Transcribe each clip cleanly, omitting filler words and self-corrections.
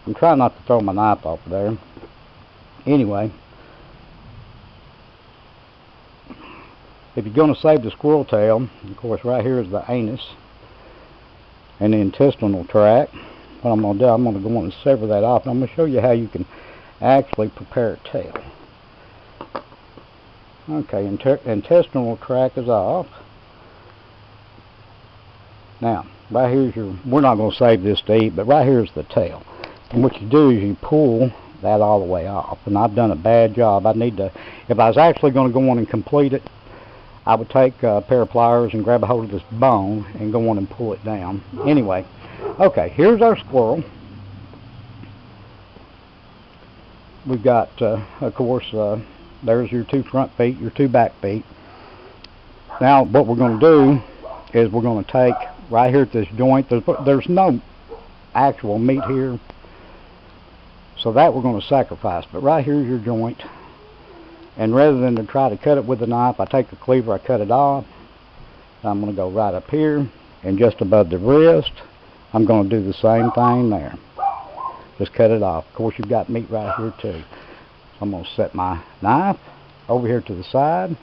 I'm trying not to throw my knife off of there. Anyway, if you're going to save the squirrel tail, of course right here is the anus and the intestinal tract. What I'm going to do, I'm going to go on and sever that off, and I'm going to show you how you can actually prepare a tail. Okay, intestinal tract is off. Now, right here's your, we're not going to save this to eat, but right here's the tail. And what you do is you pull that all the way off. And I've done a bad job. I need to, if I was actually going to go on and complete it, I would take a pair of pliers and grab a hold of this bone and go on and pull it down. Anyway, okay, here's our squirrel. We've got, of course, there's your 2 front feet, your 2 back feet. Now, what we're going to do is we're going to take right here at this joint. There's no actual meat here, so that we're going to sacrifice. But right here's your joint. And rather than to try to cut it with a knife, I take the cleaver, I cut it off. I'm going to go right up here and just above the wrist. I'm going to do the same thing there. Just cut it off. Of course, you've got meat right here too. So I'm going to set my knife over here to the side,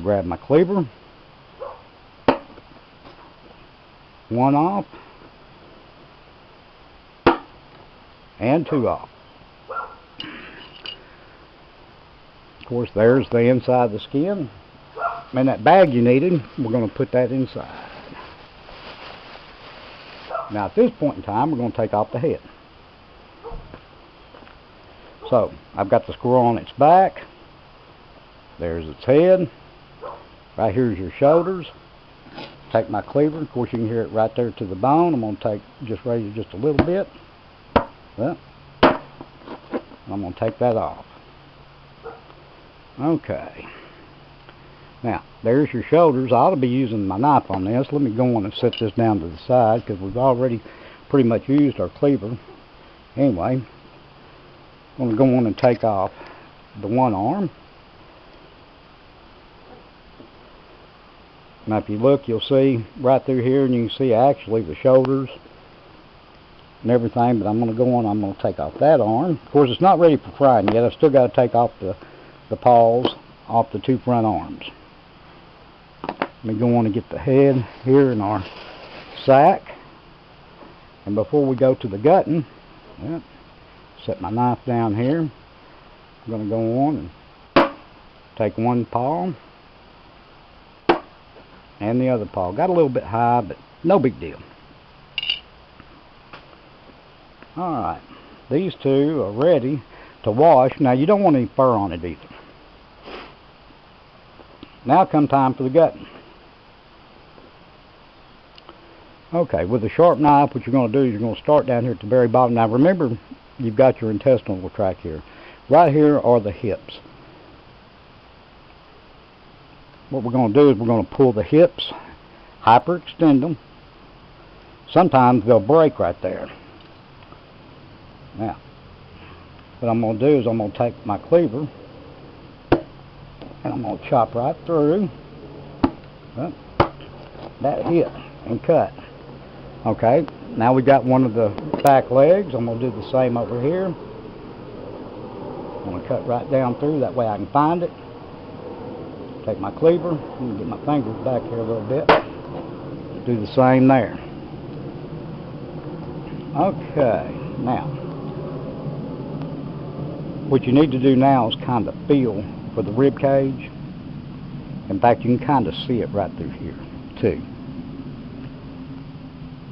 grab my cleaver, 1 off and 2 off. Of course, there's the inside of the skin. And that bag you needed, we're going to put that inside. Now at this point in time, we're going to take off the head. So, I've got the squirrel on its back. There's its head. Right here's your shoulders. Take my cleaver. Of course, you can hear it right there to the bone. I'm going to raise it just a little bit. Well, I'm going to take that off. Okay. Now, there's your shoulders. I ought to be using my knife on this. Let me go on and set this down to the side because we've already pretty much used our cleaver. Anyway, I'm going to go on and take off the 1 arm. Now, if you look, you'll see right through here, and you can see actually the shoulders and everything, but I'm going to go on, I'm going to take off that arm. Of course, it's not ready for frying yet. I've still got to take off the paws off the 2 front arms. Let me go on and get the head here in our sack. And before we go to the gutting, well, set my knife down here. I'm going to go on and take 1 paw and the other paw. Got a little bit high, but no big deal. Alright, these 2 are ready to wash. Now, you don't want any fur on it either. Now come time for the gutting. Okay, with a sharp knife, what you're going to do is you're going to start down here at the very bottom. Now remember, you've got your intestinal tract here. Right here are the hips. What we're going to do is we're going to pull the hips, hyperextend them. Sometimes they'll break right there. Now, what I'm going to do is I'm going to take my cleaver and I'm going to chop right through that hip and cut. Okay, now we got one of the back legs. I'm going to do the same over here. I'm going to cut right down through, that way I can find it. Take my cleaver, I'm going to get my fingers back here a little bit. Do the same there. Okay, now, what you need to do now is kind of feel for the rib cage. In fact, you can kind of see it right through here too.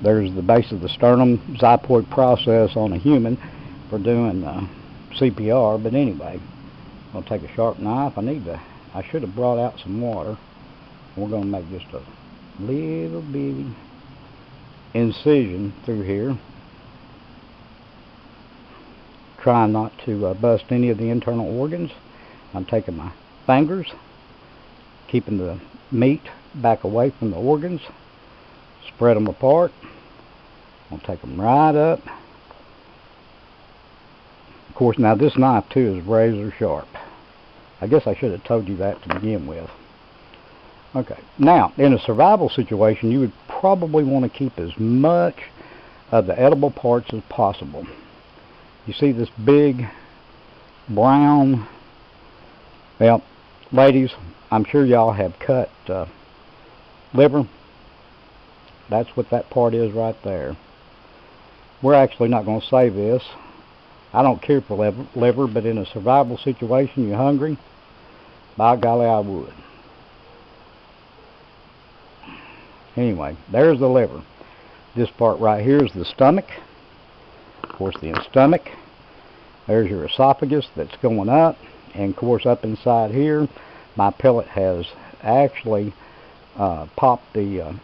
There's the base of the sternum xiphoid process on a human for doing CPR. But anyway, I'll take a sharp knife. I should have brought out some water. We're going to make just a little bitty incision through here. Trying not to bust any of the internal organs. I'm taking my fingers, keeping the meat back away from the organs, spread them apart. I'll take them right up. Of course, now this knife too is razor sharp. I guess I should have told you that to begin with. Okay, now in a survival situation, you would probably want to keep as much of the edible parts as possible. You see this big brown, well, ladies, I'm sure y'all have cut liver. That's what that part is right there. We're actually not going to save this. I don't care for liver, but in a survival situation, you're hungry, by golly, I would. Anyway, there's the liver. This part right here is the stomach. Of course, the stomach. There's your esophagus that's going up. And of course, up inside here, my pellet has actually popped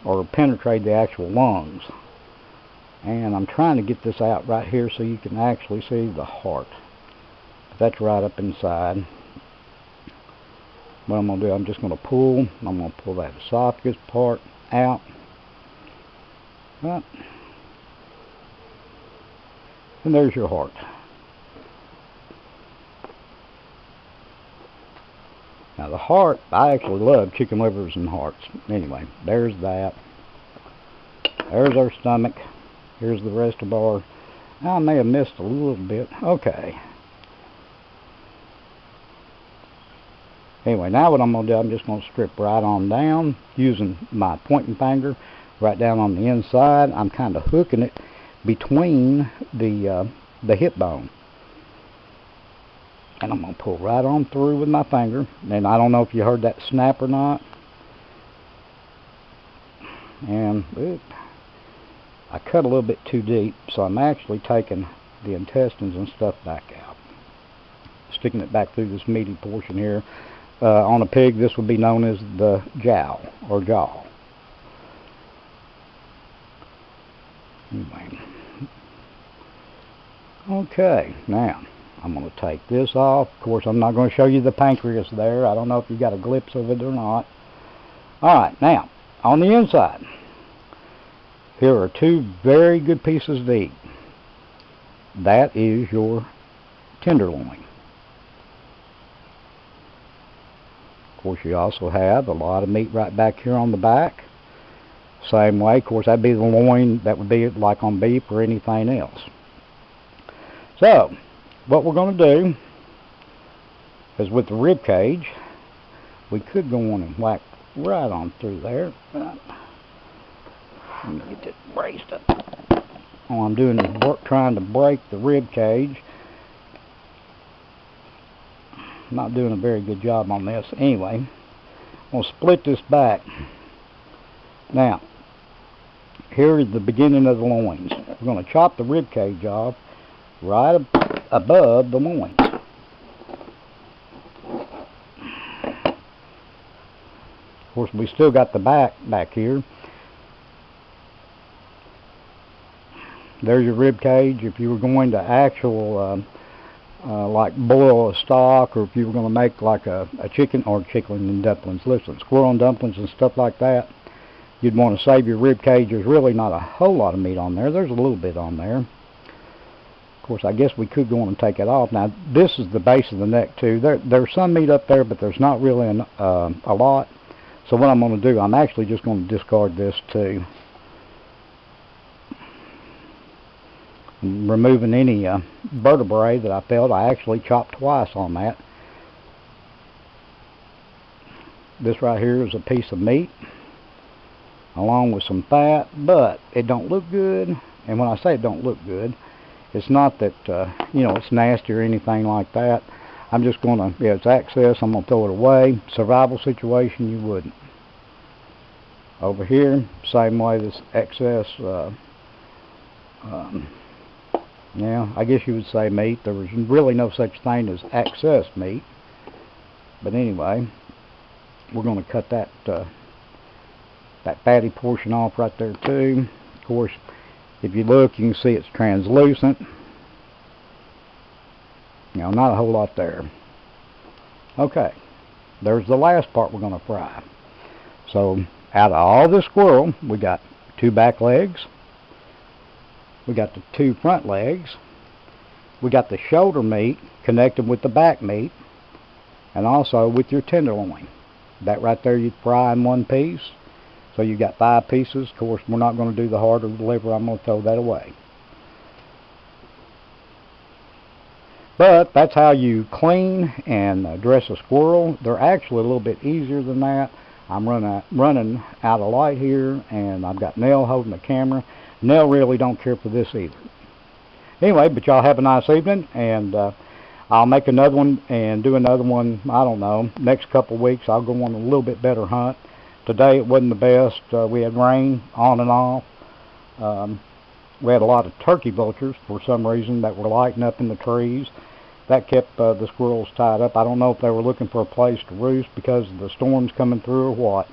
or penetrated the actual lungs. And I'm trying to get this out right here so you can actually see the heart. That's right up inside. What I'm going to do, I'm just going to pull. I'm going to pull that esophagus part out. Right. And there's your heart. Now the heart, I actually love chicken livers and hearts. Anyway, there's that. There's our stomach. Here's the rest of our... I may have missed a little bit. Okay. Anyway, now what I'm going to do, I'm just going to strip right on down using my pointing finger right down on the inside. I'm kind of hooking it between the hip bone. And I'm going to pull right on through with my finger. And I don't know if you heard that snap or not. And I cut a little bit too deep, so I'm actually taking the intestines and stuff back out. Sticking it back through this meaty portion here. On a pig, this would be known as the jowl, or jaw. Anyway. Okay, now I'm going to take this off. Of course, I'm not going to show you the pancreas there. I don't know if you got a glimpse of it or not. Alright, now, on the inside, here are two very good pieces to eat. That is your tenderloin. Of course, you also have a lot of meat right back here on the back. Same way, of course, that'd be the loin that would be like on beef or anything else. So, what we're going to do is with the rib cage, we could go on and whack right on through there. Let me get this braced up. All I'm doing is trying to break the rib cage. I'm not doing a very good job on this. Anyway, I'm going to split this back. Now, here is the beginning of the loins. We're going to chop the rib cage off right above the loins. Of course, we still got the back here. There's your rib cage. If you were going to like boil a stock, or if you were going to make like a chicken and dumplings, listen, squirrel and dumplings and stuff like that, you'd want to save your rib cage. There's really not a whole lot of meat on there. There's a little bit on there. Of course, I guess we could go on and take it off. Now, this is the base of the neck too. There's some meat up there, but there's not really a lot. So what I'm going to do, I'm actually just going to discard this too. Removing any vertebrae that I felt. I actually chopped twice on that. This right here is a piece of meat along with some fat, but it don't look good. And when I say it don't look good, it's not that you know, it's nasty or anything like that. I'm just going to, yeah, it's excess, I'm going to throw it away. Survival situation, you wouldn't. Over here, same way, this excess yeah, I guess you would say meat. There was really no such thing as excess meat. But anyway, we're going to cut that that fatty portion off right there too. Of course, if you look, you can see it's translucent. You know, not a whole lot there. Okay, there's the last part we're going to fry. So, out of all this squirrel, we got 2 back legs. We got the 2 front legs. We got the shoulder meat connected with the back meat, and also with your tenderloin. That right there you'd fry in one piece. So you got 5 pieces. Of course, we're not going to do the heart or the liver. I'm going to throw that away. But that's how you clean and dress a squirrel. They're actually a little bit easier than that. I'm running out of light here, and I've got Nell holding the camera. Nell really don't care for this either. Anyway, but y'all have a nice evening, and I'll make another one and do another one, I don't know, next couple of weeks. I'll go on a little bit better hunt. Today it wasn't the best. We had rain on and off. We had a lot of turkey vultures for some reason that were lighting up in the trees. That kept the squirrels tied up. I don't know if they were looking for a place to roost because of the storms coming through or what.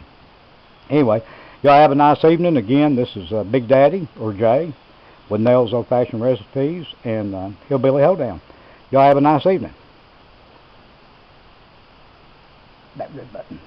Anyway, y'all have a nice evening. Again, this is Big Daddy, or Jay, with Nell's Old Fashioned Recipes and Hillbilly Hoedown. Y'all have a nice evening. That red button.